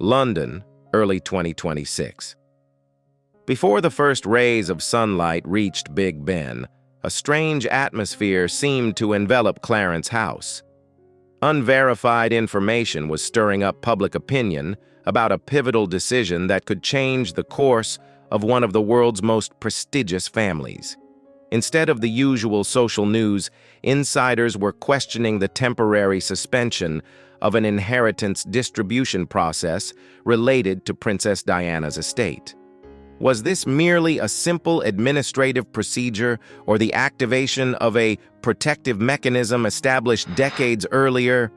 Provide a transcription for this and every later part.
London, early 2026. Before the first rays of sunlight reached Big Ben, a strange atmosphere seemed to envelop Clarence House. Unverified information was stirring up public opinion about a pivotal decision that could change the course of one of the world's most prestigious families. Instead of the usual social news, insiders were questioning the temporary suspension of an inheritance distribution process related to Princess Diana's estate. Was this merely a simple administrative procedure or the activation of a protective mechanism established decades earlier?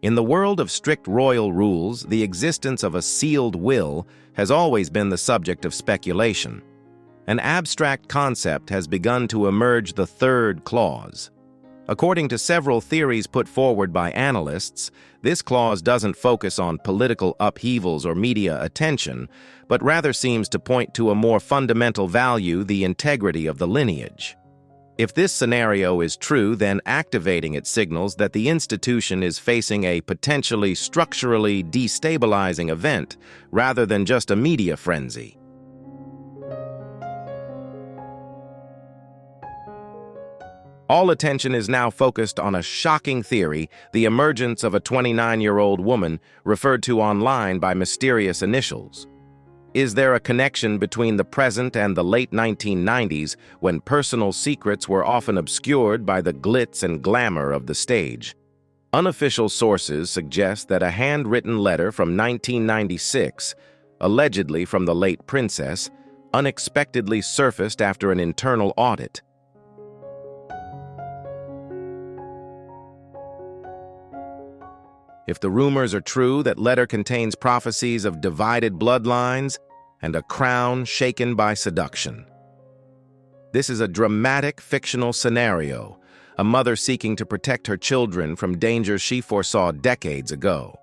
In the world of strict royal rules, the existence of a sealed will has always been the subject of speculation. An abstract concept has begun to emerge: the third clause. According to several theories put forward by analysts, this clause doesn't focus on political upheavals or media attention, but rather seems to point to a more fundamental value: the integrity of the lineage. If this scenario is true, then activating it signals that the institution is facing a potentially structurally destabilizing event rather than just a media frenzy. All attention is now focused on a shocking theory: the emergence of a 29-year-old woman referred to online by mysterious initials. Is there a connection between the present and the late 1990s, when personal secrets were often obscured by the glitz and glamour of the stage? Unofficial sources suggest that a handwritten letter from 1996, allegedly from the late princess, unexpectedly surfaced after an internal audit. If the rumors are true, that letter contains prophecies of divided bloodlines and a crown shaken by seduction. This is a dramatic fictional scenario, a mother seeking to protect her children from dangers she foresaw decades ago.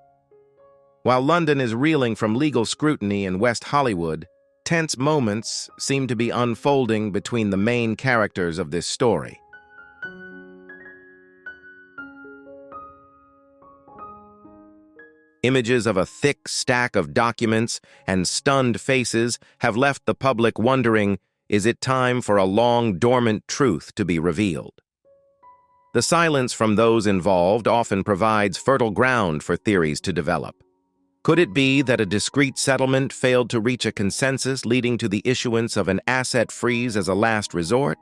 While London is reeling from legal scrutiny in West Hollywood, tense moments seem to be unfolding between the main characters of this story. Images of a thick stack of documents and stunned faces have left the public wondering, is it time for a long dormant truth to be revealed? The silence from those involved often provides fertile ground for theories to develop. Could it be that a discreet settlement failed to reach a consensus, leading to the issuance of an asset freeze as a last resort?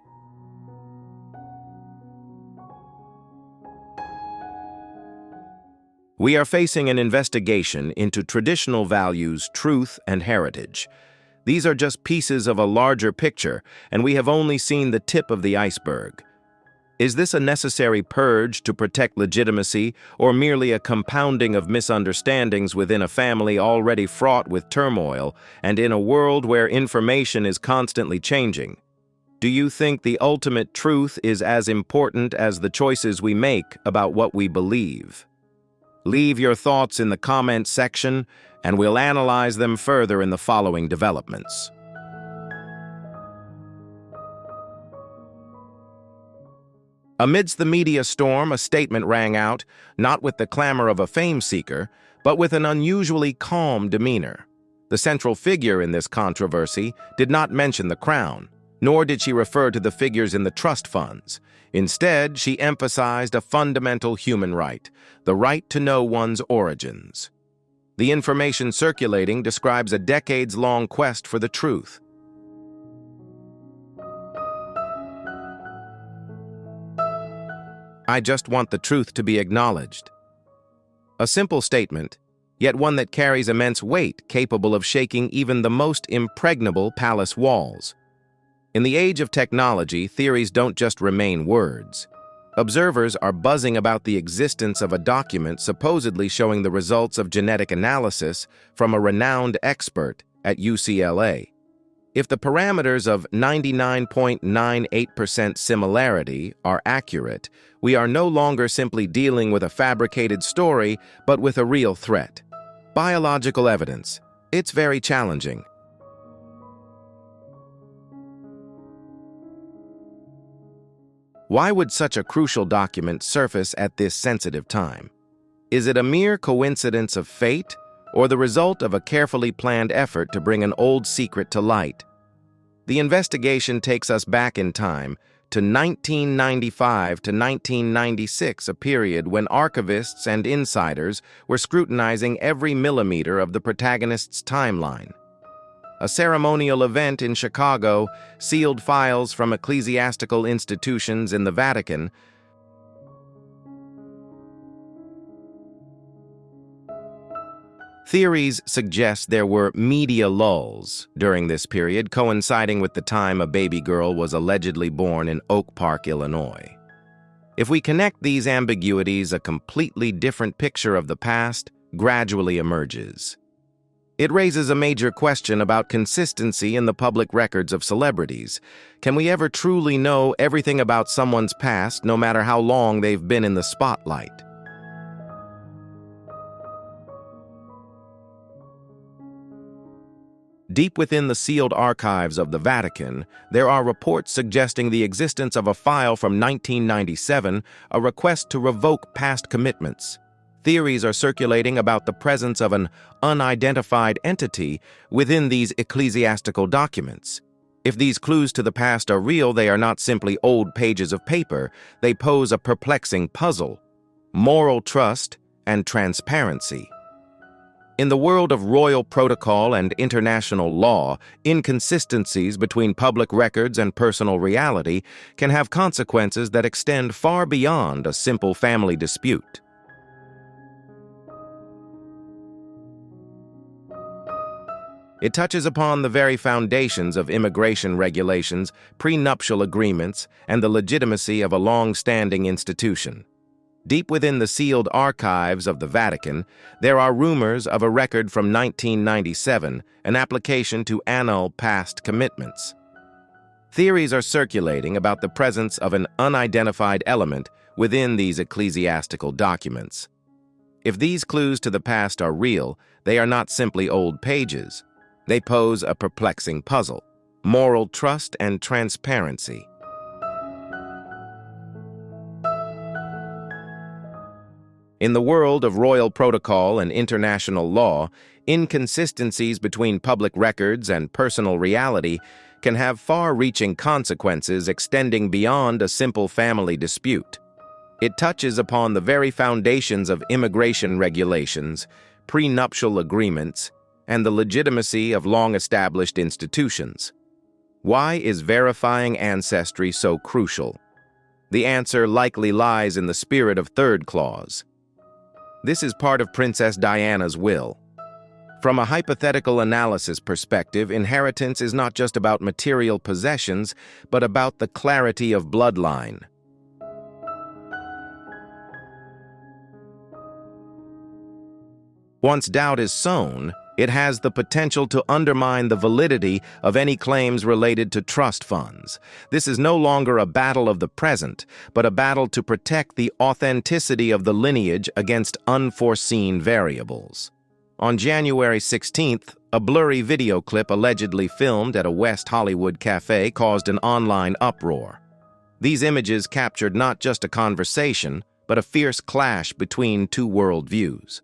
We are facing an investigation into traditional values, truth, and heritage. These are just pieces of a larger picture, and we have only seen the tip of the iceberg. Is this a necessary purge to protect legitimacy, or merely a compounding of misunderstandings within a family already fraught with turmoil and in a world where information is constantly changing? Do you think the ultimate truth is as important as the choices we make about what we believe? Leave your thoughts in the comment section, and we'll analyze them further in the following developments. Amidst the media storm, a statement rang out, not with the clamor of a fame seeker, but with an unusually calm demeanor. The central figure in this controversy did not mention the crown, nor did she refer to the figures in the trust funds. Instead, she emphasized a fundamental human right: the right to know one's origins. The information circulating describes a decades-long quest for the truth. I just want the truth to be acknowledged. A simple statement, yet one that carries immense weight, capable of shaking even the most impregnable palace walls. In the age of technology, theories don't just remain words. Observers are buzzing about the existence of a document supposedly showing the results of genetic analysis from a renowned expert at UCLA. If the parameters of 99.98% similarity are accurate, we are no longer simply dealing with a fabricated story, but with a real threat. Biological evidence. It's very challenging. Why would such a crucial document surface at this sensitive time? Is it a mere coincidence of fate, or the result of a carefully planned effort to bring an old secret to light? The investigation takes us back in time to 1995 to 1996, a period when archivists and insiders were scrutinizing every millimeter of the protagonist's timeline. A ceremonial event in Chicago sealed files from ecclesiastical institutions in the Vatican. Theories suggest there were media lulls during this period, coinciding with the time a baby girl was allegedly born in Oak Park, Illinois. If we connect these ambiguities, a completely different picture of the past gradually emerges. It raises a major question about consistency in the public records of celebrities. Can we ever truly know everything about someone's past, no matter how long they've been in the spotlight? Deep within the sealed archives of the Vatican, there are reports suggesting the existence of a file from 1997, a request to revoke past commitments. Theories are circulating about the presence of an unidentified entity within these ecclesiastical documents. If these clues to the past are real, they are not simply old pages of paper. They pose a perplexing puzzle: moral trust and transparency. In the world of royal protocol and international law, inconsistencies between public records and personal reality can have consequences that extend far beyond a simple family dispute. It touches upon the very foundations of immigration regulations, prenuptial agreements, and the legitimacy of a long-standing institution. Deep within the sealed archives of the Vatican, there are rumors of a record from 1997, an application to annul past commitments. Theories are circulating about the presence of an unidentified element within these ecclesiastical documents. If these clues to the past are real, they are not simply old pages. They pose a perplexing puzzle: moral trust and transparency. In the world of royal protocol and international law, inconsistencies between public records and personal reality can have far-reaching consequences extending beyond a simple family dispute. It touches upon the very foundations of immigration regulations, prenuptial agreements, and the legitimacy of long-established institutions. Why is verifying ancestry so crucial? The answer likely lies in the spirit of third clause. This is part of Princess Diana's will. From a hypothetical analysis perspective, inheritance is not just about material possessions, but about the clarity of bloodline. Once doubt is sown, it has the potential to undermine the validity of any claims related to trust funds. This is no longer a battle of the present, but a battle to protect the authenticity of the lineage against unforeseen variables. On January 16th, a blurry video clip allegedly filmed at a West Hollywood cafe caused an online uproar. These images captured not just a conversation, but a fierce clash between two worldviews.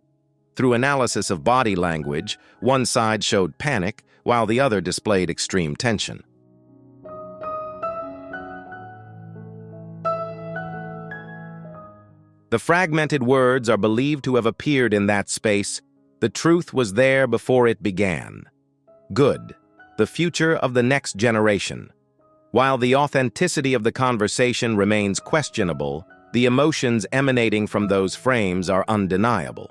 Through analysis of body language, one side showed panic, while the other displayed extreme tension. The fragmented words are believed to have appeared in that space. The truth was there before it began. Good, the future of the next generation. While the authenticity of the conversation remains questionable, the emotions emanating from those frames are undeniable.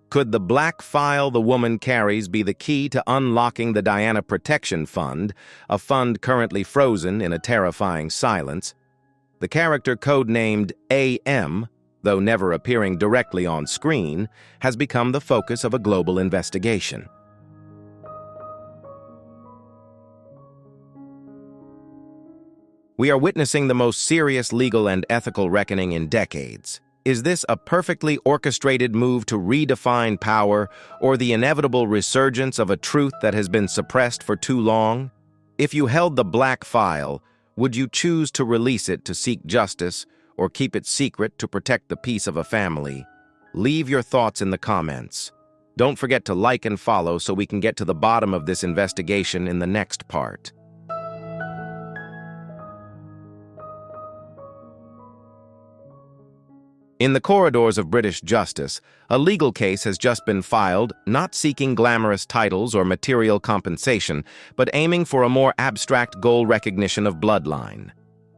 Could the black file the woman carries be the key to unlocking the Diana Protection Fund, a fund currently frozen in a terrifying silence? The character codenamed AM, though never appearing directly on screen, has become the focus of a global investigation. We are witnessing the most serious legal and ethical reckoning in decades. Is this a perfectly orchestrated move to redefine power, or the inevitable resurgence of a truth that has been suppressed for too long? If you held the black file, would you choose to release it to seek justice, or keep it secret to protect the peace of a family? Leave your thoughts in the comments. Don't forget to like and follow so we can get to the bottom of this investigation in the next part. In the corridors of British justice, a legal case has just been filed, not seeking glamorous titles or material compensation, but aiming for a more abstract goal recognition of bloodline.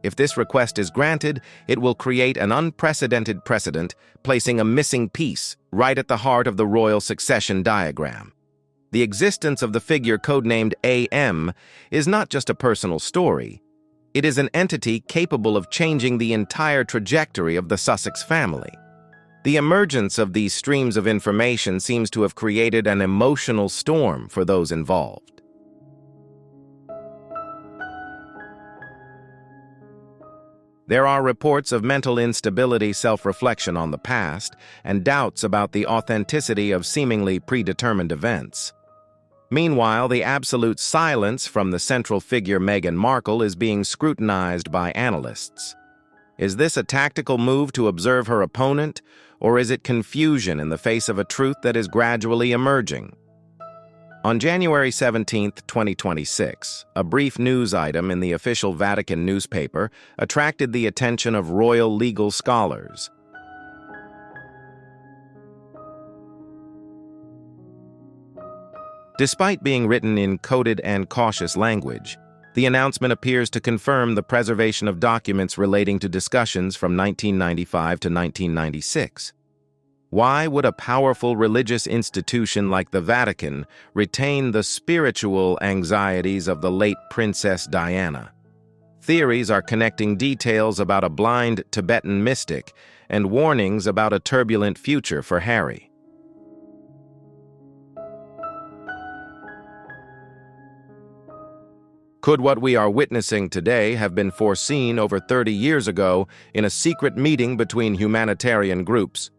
If this request is granted, it will create an unprecedented precedent, placing a missing piece right at the heart of the royal succession diagram. The existence of the figure codenamed AM is not just a personal story. It is an entity capable of changing the entire trajectory of the Sussex family. The emergence of these streams of information seems to have created an emotional storm for those involved. There are reports of mental instability, self-reflection on the past, and doubts about the authenticity of seemingly predetermined events. Meanwhile, the absolute silence from the central figure Meghan Markle is being scrutinized by analysts. Is this a tactical move to observe her opponent, or is it confusion in the face of a truth that is gradually emerging? On January 17, 2026, a brief news item in the official Vatican newspaper attracted the attention of royal legal scholars. Despite being written in coded and cautious language, the announcement appears to confirm the preservation of documents relating to discussions from 1995 to 1996. Why would a powerful religious institution like the Vatican retain the spiritual anxieties of the late Princess Diana? Theories are connecting details about a blind Tibetan mystic and warnings about a turbulent future for Harry. Could what we are witnessing today have been foreseen over 30 years ago in a secret meeting between humanitarian groups?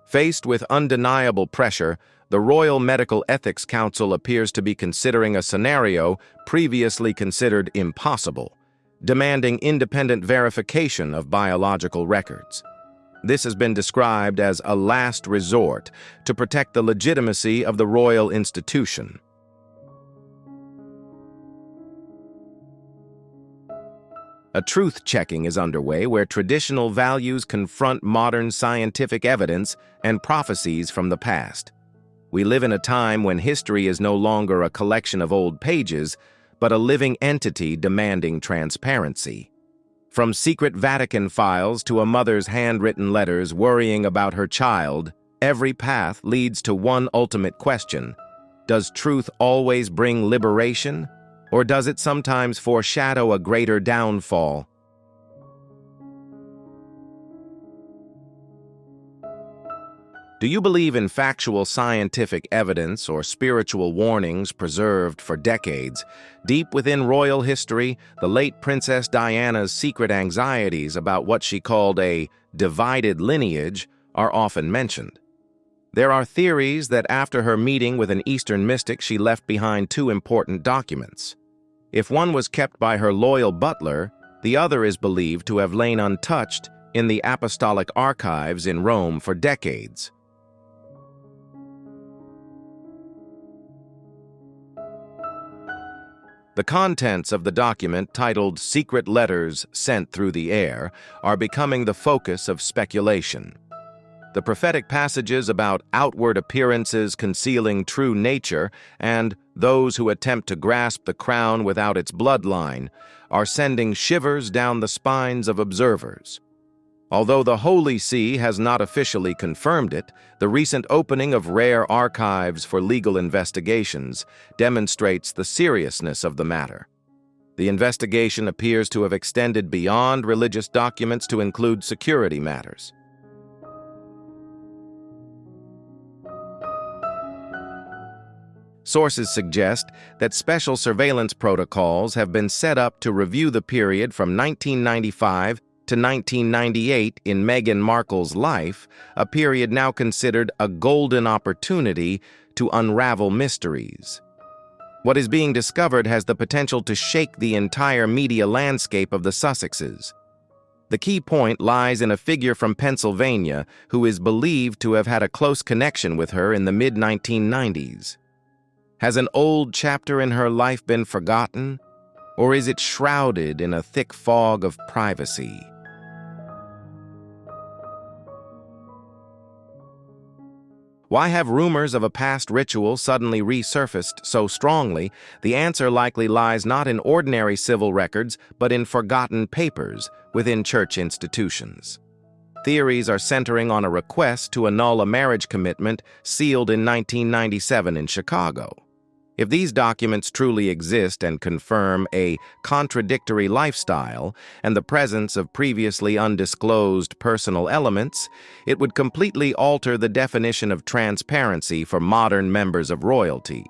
Faced with undeniable pressure, the Royal Medical Ethics Council appears to be considering a scenario previously considered impossible, demanding independent verification of biological records. This has been described as a last resort to protect the legitimacy of the royal institution. A truth-checking is underway where traditional values confront modern scientific evidence and prophecies from the past. We live in a time when history is no longer a collection of old pages, but a living entity demanding transparency. From secret Vatican files to a mother's handwritten letters worrying about her child, every path leads to one ultimate question: does truth always bring liberation? Or does it sometimes foreshadow a greater downfall? Do you believe in factual scientific evidence or spiritual warnings preserved for decades? Deep within royal history, the late Princess Diana's secret anxieties about what she called a divided lineage are often mentioned. There are theories that after her meeting with an Eastern mystic, she left behind two important documents. If one was kept by her loyal butler, the other is believed to have lain untouched in the apostolic archives in Rome for decades. The contents of the document, titled Secret Letters Sent Through the Air, are becoming the focus of speculation. The prophetic passages about outward appearances concealing true nature and those who attempt to grasp the crown without its bloodline are sending shivers down the spines of observers. Although the Holy See has not officially confirmed it, the recent opening of rare archives for legal investigations demonstrates the seriousness of the matter. The investigation appears to have extended beyond religious documents to include security matters. Sources suggest that special surveillance protocols have been set up to review the period from 1995 to 1998 in Meghan Markle's life, a period now considered a golden opportunity to unravel mysteries. What is being discovered has the potential to shake the entire media landscape of the Sussexes. The key point lies in a figure from Pennsylvania who is believed to have had a close connection with her in the mid-1990s. Has an old chapter in her life been forgotten, or is it shrouded in a thick fog of privacy? Why have rumors of a past ritual suddenly resurfaced so strongly? The answer likely lies not in ordinary civil records, but in forgotten papers within church institutions. Theories are centering on a request to annul a marriage commitment sealed in 1997 in Chicago. If these documents truly exist and confirm a contradictory lifestyle and the presence of previously undisclosed personal elements, it would completely alter the definition of transparency for modern members of royalty.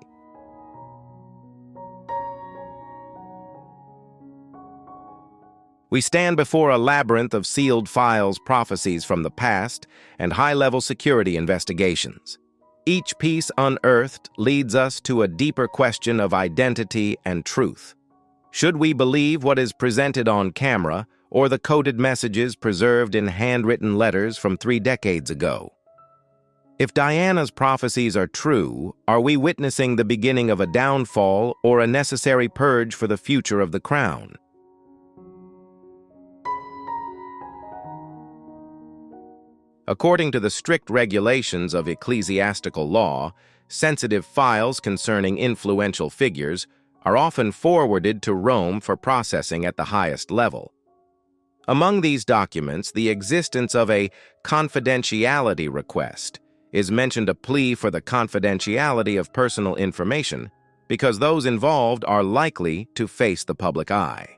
We stand before a labyrinth of sealed files, prophecies from the past, and high-level security investigations. Each piece unearthed leads us to a deeper question of identity and truth. Should we believe what is presented on camera or the coded messages preserved in handwritten letters from 3 decades ago? If Diana's prophecies are true, are we witnessing the beginning of a downfall or a necessary purge for the future of the crown? According to the strict regulations of ecclesiastical law, sensitive files concerning influential figures are often forwarded to Rome for processing at the highest level. Among these documents, the existence of a confidentiality request is mentioned, a plea for the confidentiality of personal information, because those involved are likely to face the public eye.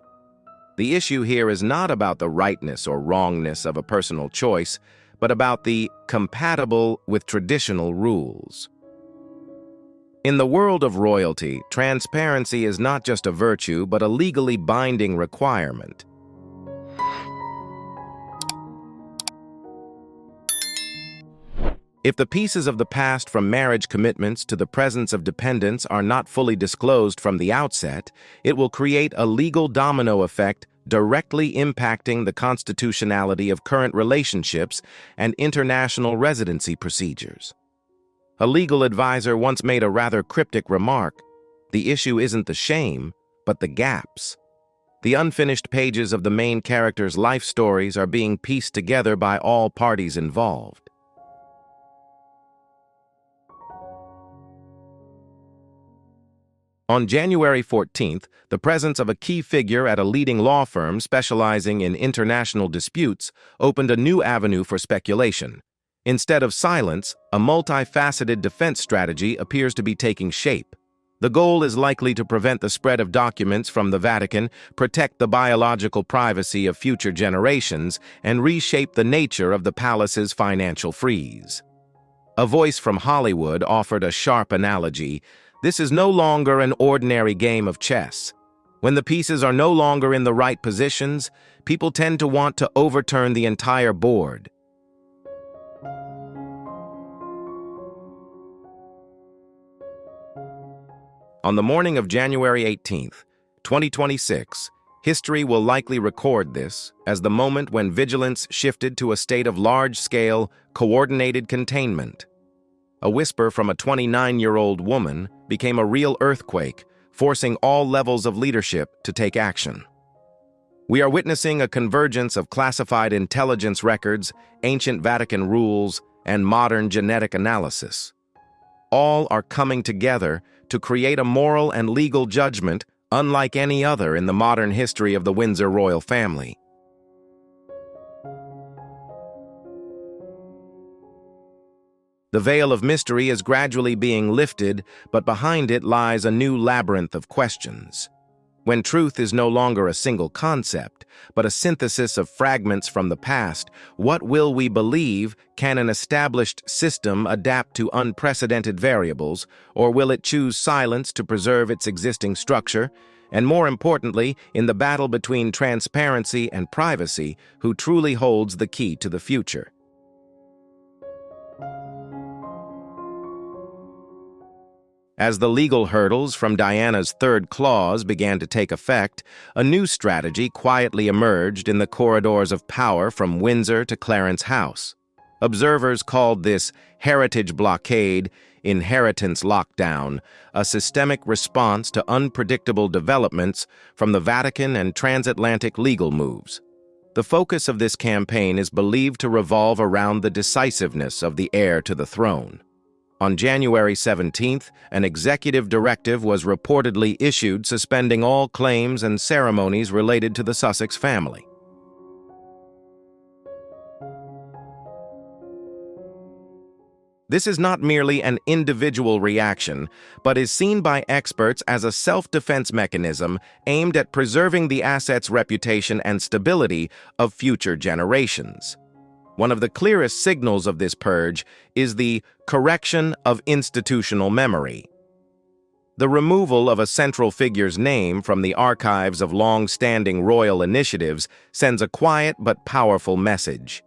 The issue here is not about the rightness or wrongness of a personal choice, but about the compatible with traditional rules. In the world of royalty, transparency is not just a virtue, but a legally binding requirement. If the pieces of the past, from marriage commitments to the presence of dependents, are not fully disclosed from the outset, it will create a legal domino effect directly impacting the constitutionality of current relationships and international residency procedures. A legal advisor once made a rather cryptic remark: the issue isn't the shame, but the gaps. The unfinished pages of the main characters' life stories are being pieced together by all parties involved. On January 14th, the presence of a key figure at a leading law firm specializing in international disputes opened a new avenue for speculation. Instead of silence, a multifaceted defense strategy appears to be taking shape. The goal is likely to prevent the spread of documents from the Vatican, protect the biological privacy of future generations, and reshape the nature of the palace's financial freeze. A voice from Hollywood offered a sharp analogy: this is no longer an ordinary game of chess. When the pieces are no longer in the right positions, people tend to want to overturn the entire board. On the morning of January 18th, 2026, history will likely record this as the moment when vigilance shifted to a state of large-scale, coordinated containment. A whisper from a 29-year-old woman became a real earthquake, forcing all levels of leadership to take action. We are witnessing a convergence of classified intelligence records, ancient Vatican rules, and modern genetic analysis. All are coming together to create a moral and legal judgment unlike any other in the modern history of the Windsor royal family. The veil of mystery is gradually being lifted, but behind it lies a new labyrinth of questions. When truth is no longer a single concept, but a synthesis of fragments from the past, what will we believe? Can an established system adapt to unprecedented variables, or will it choose silence to preserve its existing structure? And more importantly, in the battle between transparency and privacy, who truly holds the key to the future? As the legal hurdles from Diana's third clause began to take effect, a new strategy quietly emerged in the corridors of power from Windsor to Clarence House. Observers called this heritage blockade inheritance lockdown, a systemic response to unpredictable developments from the Vatican and transatlantic legal moves. The focus of this campaign is believed to revolve around the decisiveness of the heir to the throne. On January 17th, an executive directive was reportedly issued suspending all claims and ceremonies related to the Sussex family. This is not merely an individual reaction, but is seen by experts as a self-defense mechanism aimed at preserving the asset's reputation and stability of future generations. One of the clearest signals of this purge is the correction of institutional memory. The removal of a central figure's name from the archives of long-standing royal initiatives sends a quiet but powerful message.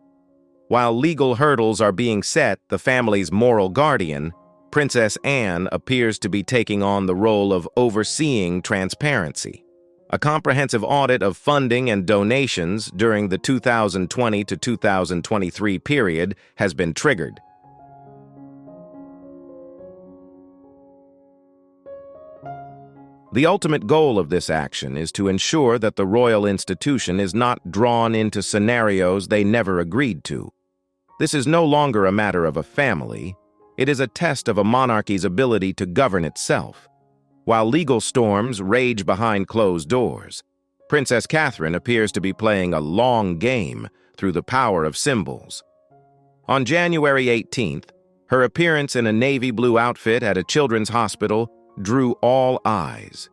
While legal hurdles are being set, the family's moral guardian, Princess Anne, appears to be taking on the role of overseeing transparency. A comprehensive audit of funding and donations during the 2020 to 2023 period has been triggered. The ultimate goal of this action is to ensure that the royal institution is not drawn into scenarios they never agreed to. This is no longer a matter of a family. It is a test of a monarchy's ability to govern itself. While legal storms rage behind closed doors, Princess Catherine appears to be playing a long game through the power of symbols. On January 18th, her appearance in a navy blue outfit at a children's hospital drew all eyes.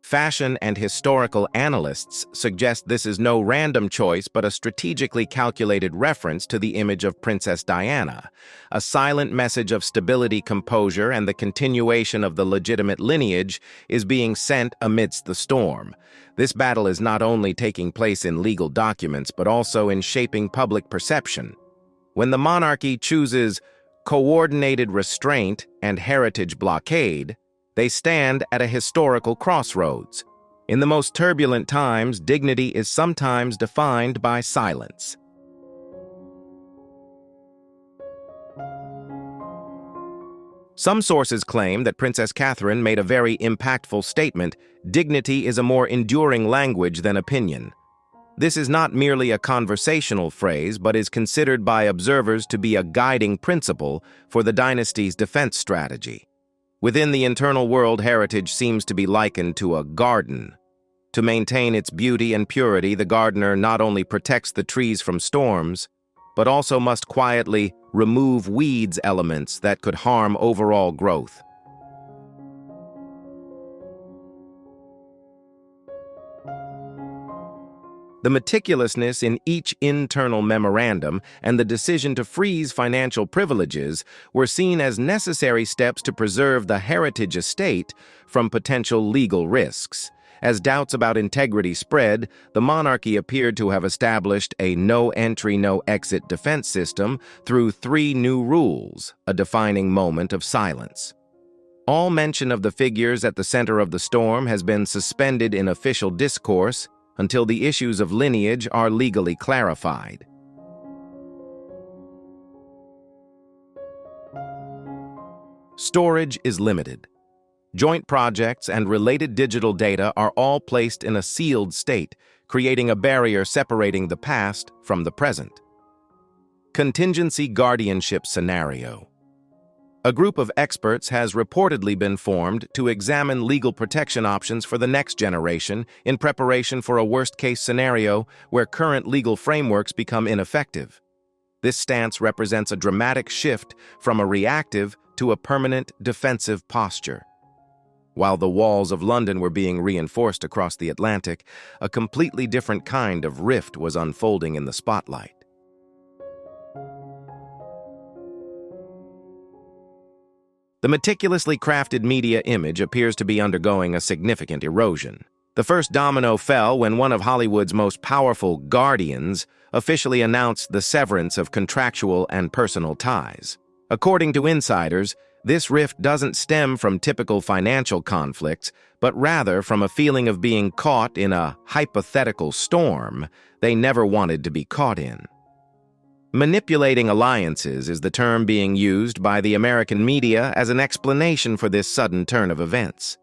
Fashion and historical analysts suggest this is no random choice but a strategically calculated reference to the image of Princess Diana, a silent message of stability, composure, and the continuation of the legitimate lineage is being sent amidst the storm. This battle is not only taking place in legal documents but also in shaping public perception. When the monarchy chooses coordinated restraint and heritage blockade, they stand at a historical crossroads. In the most turbulent times, dignity is sometimes defined by silence. Some sources claim that Princess Catherine made a very impactful statement: dignity is a more enduring language than opinion. This is not merely a conversational phrase, but is considered by observers to be a guiding principle for the dynasty's defense strategy. Within the internal world, heritage seems to be likened to a garden. To maintain its beauty and purity, the gardener not only protects the trees from storms, but also must quietly remove weeds elements that could harm overall growth. The meticulousness in each internal memorandum and the decision to freeze financial privileges were seen as necessary steps to preserve the heritage estate from potential legal risks. As doubts about integrity spread, the monarchy appeared to have established a no-entry, no-exit defense system through 3 new rules, a defining moment of silence. All mention of the figures at the center of the storm has been suspended in official discourse until the issues of lineage are legally clarified. Storage is limited. Joint projects and related digital data are all placed in a sealed state, creating a barrier separating the past from the present. Contingency guardianship scenario. A group of experts has reportedly been formed to examine legal protection options for the next generation in preparation for a worst-case scenario where current legal frameworks become ineffective. This stance represents a dramatic shift from a reactive to a permanent defensive posture. While the walls of London were being reinforced across the Atlantic, a completely different kind of rift was unfolding in the spotlight. The meticulously crafted media image appears to be undergoing a significant erosion. The first domino fell when one of Hollywood's most powerful guardians officially announced the severance of contractual and personal ties. According to insiders, this rift doesn't stem from typical financial conflicts, but rather from a feeling of being caught in a hypothetical storm they never wanted to be caught in. Manipulating alliances is the term being used by the American media as an explanation for this sudden turn of events.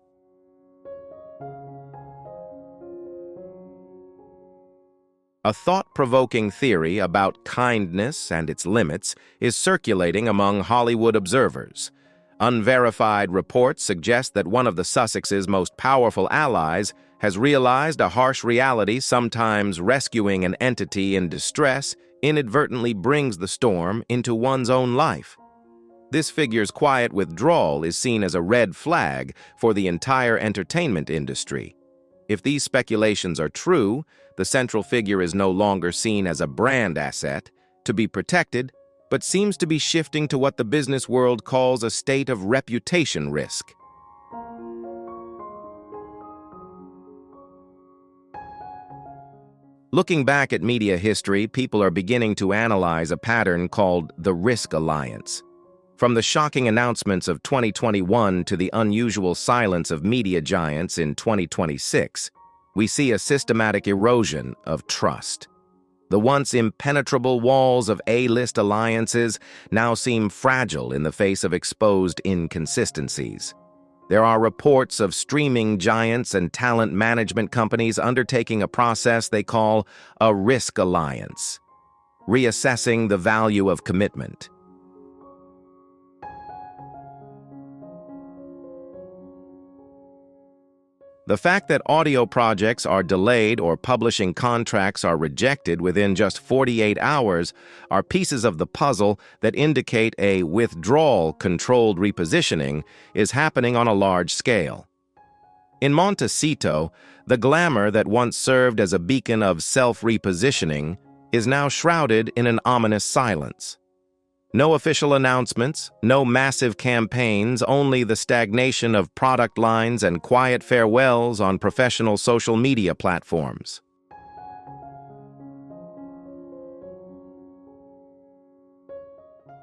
A thought-provoking theory about kindness and its limits is circulating among Hollywood observers. Unverified reports suggest that one of the Sussex's most powerful allies has realized a harsh reality. Sometimes rescuing an entity in distress inadvertently brings the storm into one's own life. This figure's quiet withdrawal is seen as a red flag for the entire entertainment industry. If these speculations are true, the central figure is no longer seen as a brand asset to be protected, but seems to be shifting to what the business world calls a state of reputation risk. Looking back at media history, people are beginning to analyze a pattern called the Risk Alliance. From the shocking announcements of 2021 to the unusual silence of media giants in 2026, we see a systematic erosion of trust. The once impenetrable walls of A-list alliances now seem fragile in the face of exposed inconsistencies. There are reports of streaming giants and talent management companies undertaking a process they call a risk alliance, reassessing the value of commitment. The fact that audio projects are delayed or publishing contracts are rejected within just 48 hours are pieces of the puzzle that indicate a withdrawal-controlled repositioning is happening on a large scale. In Montecito, the glamour that once served as a beacon of self-repositioning is now shrouded in an ominous silence. No official announcements, no massive campaigns, only the stagnation of product lines and quiet farewells on professional social media platforms.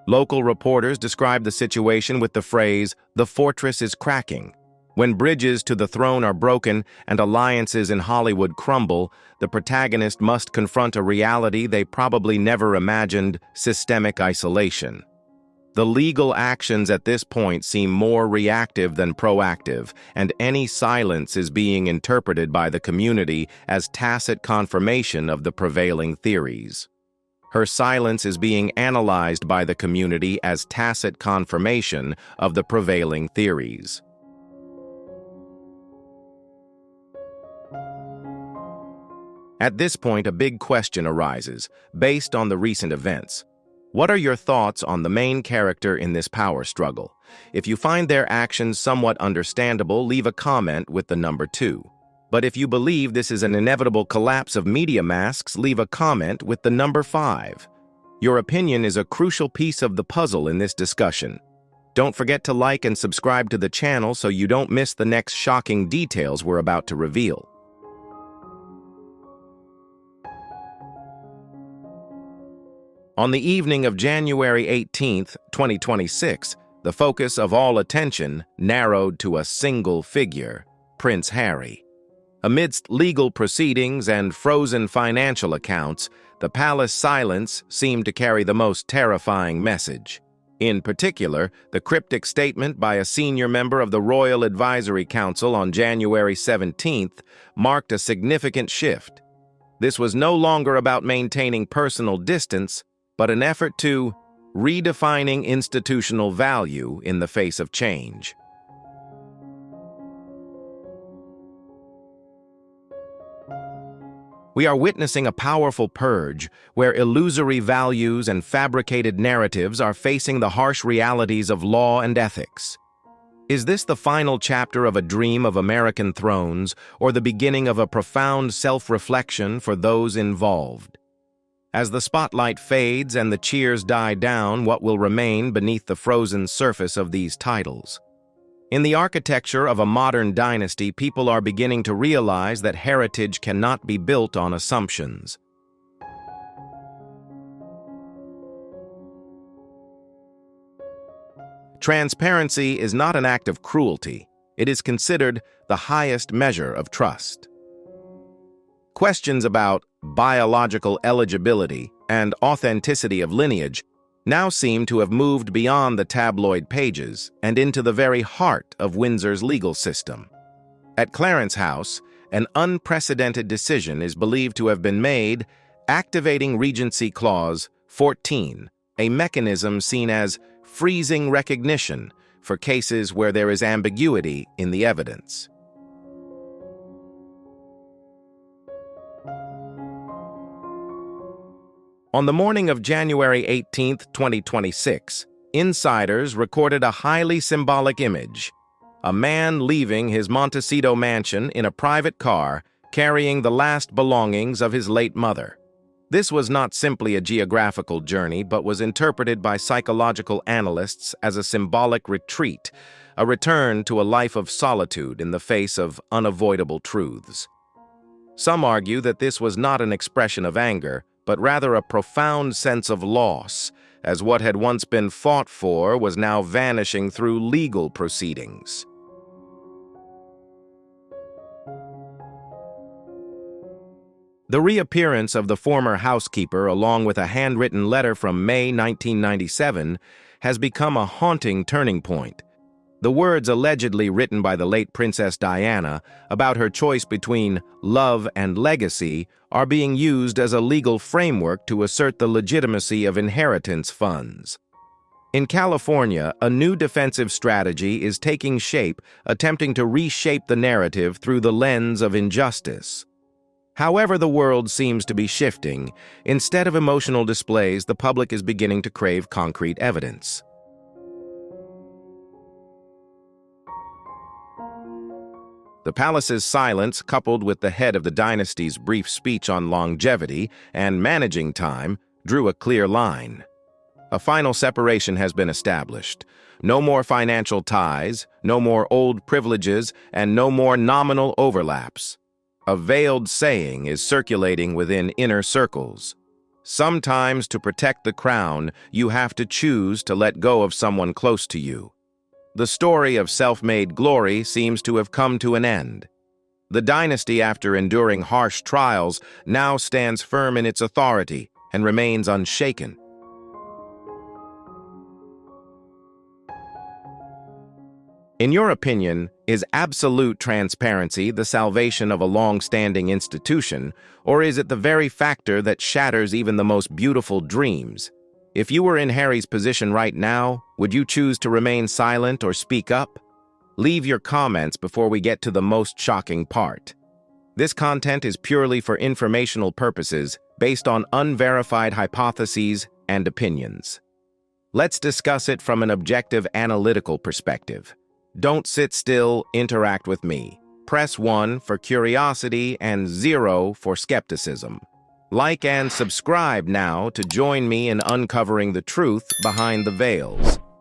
Local reporters describe the situation with the phrase, "The fortress is cracking." When bridges to the throne are broken and alliances in Hollywood crumble, the protagonist must confront a reality they probably never imagined: systemic isolation. The legal actions at this point seem more reactive than proactive, and any silence is being interpreted by the community as tacit confirmation of the prevailing theories. Her silence is being analyzed by the community as tacit confirmation of the prevailing theories. At this point, a big question arises, based on the recent events. What are your thoughts on the main character in this power struggle? If you find their actions somewhat understandable, leave a comment with the number 2. But if you believe this is an inevitable collapse of media masks, leave a comment with the number 5. Your opinion is a crucial piece of the puzzle in this discussion. Don't forget to like and subscribe to the channel so you don't miss the next shocking details we're about to reveal. On the evening of January 18, 2026, the focus of all attention narrowed to a single figure, Prince Harry. Amidst legal proceedings and frozen financial accounts, the palace silence seemed to carry the most terrifying message. In particular, the cryptic statement by a senior member of the Royal Advisory Council on January 17th marked a significant shift. This was no longer about maintaining personal distance, but an effort to redefining institutional value in the face of change. We are witnessing a powerful purge where illusory values and fabricated narratives are facing the harsh realities of law and ethics. Is this the final chapter of a dream of American thrones, or the beginning of a profound self-reflection for those involved? As the spotlight fades and the cheers die down, what will remain beneath the frozen surface of these titles? In the architecture of a modern dynasty, people are beginning to realize that heritage cannot be built on assumptions. Transparency is not an act of cruelty. It is considered the highest measure of trust. Questions about biological eligibility and authenticity of lineage now seem to have moved beyond the tabloid pages and into the very heart of Windsor's legal system. At Clarence House, an unprecedented decision is believed to have been made, activating Regency Clause 14, a mechanism seen as freezing recognition for cases where there is ambiguity in the evidence. On the morning of January 18, 2026, insiders recorded a highly symbolic image: a man leaving his Montecito mansion in a private car carrying the last belongings of his late mother. This was not simply a geographical journey, but was interpreted by psychological analysts as a symbolic retreat, a return to a life of solitude in the face of unavoidable truths. Some argue that this was not an expression of anger, but rather a profound sense of loss, as what had once been fought for was now vanishing through legal proceedings. The reappearance of the former housekeeper, along with a handwritten letter from May 1997, has become a haunting turning point. The words allegedly written by the late Princess Diana about her choice between love and legacy are being used as a legal framework to assert the legitimacy of inheritance funds. In California, a new defensive strategy is taking shape, attempting to reshape the narrative through the lens of injustice. However, the world seems to be shifting. Instead of emotional displays, the public is beginning to crave concrete evidence. The palace's silence, coupled with the head of the dynasty's brief speech on longevity and managing time, drew a clear line. A final separation has been established. No more financial ties, no more old privileges, and no more nominal overlaps. A veiled saying is circulating within inner circles. Sometimes, to protect the crown, you have to choose to let go of someone close to you. The story of self-made glory seems to have come to an end. The dynasty, after enduring harsh trials, now stands firm in its authority and remains unshaken. In your opinion, is absolute transparency the salvation of a long-standing institution, or is it the very factor that shatters even the most beautiful dreams? If you were in Harry's position right now, would you choose to remain silent or speak up? Leave your comments before we get to the most shocking part. This content is purely for informational purposes, based on unverified hypotheses and opinions. Let's discuss it from an objective analytical perspective. Don't sit still, interact with me. Press 1 for curiosity and 0 for skepticism. Like and subscribe now to join me in uncovering the truth behind the veils.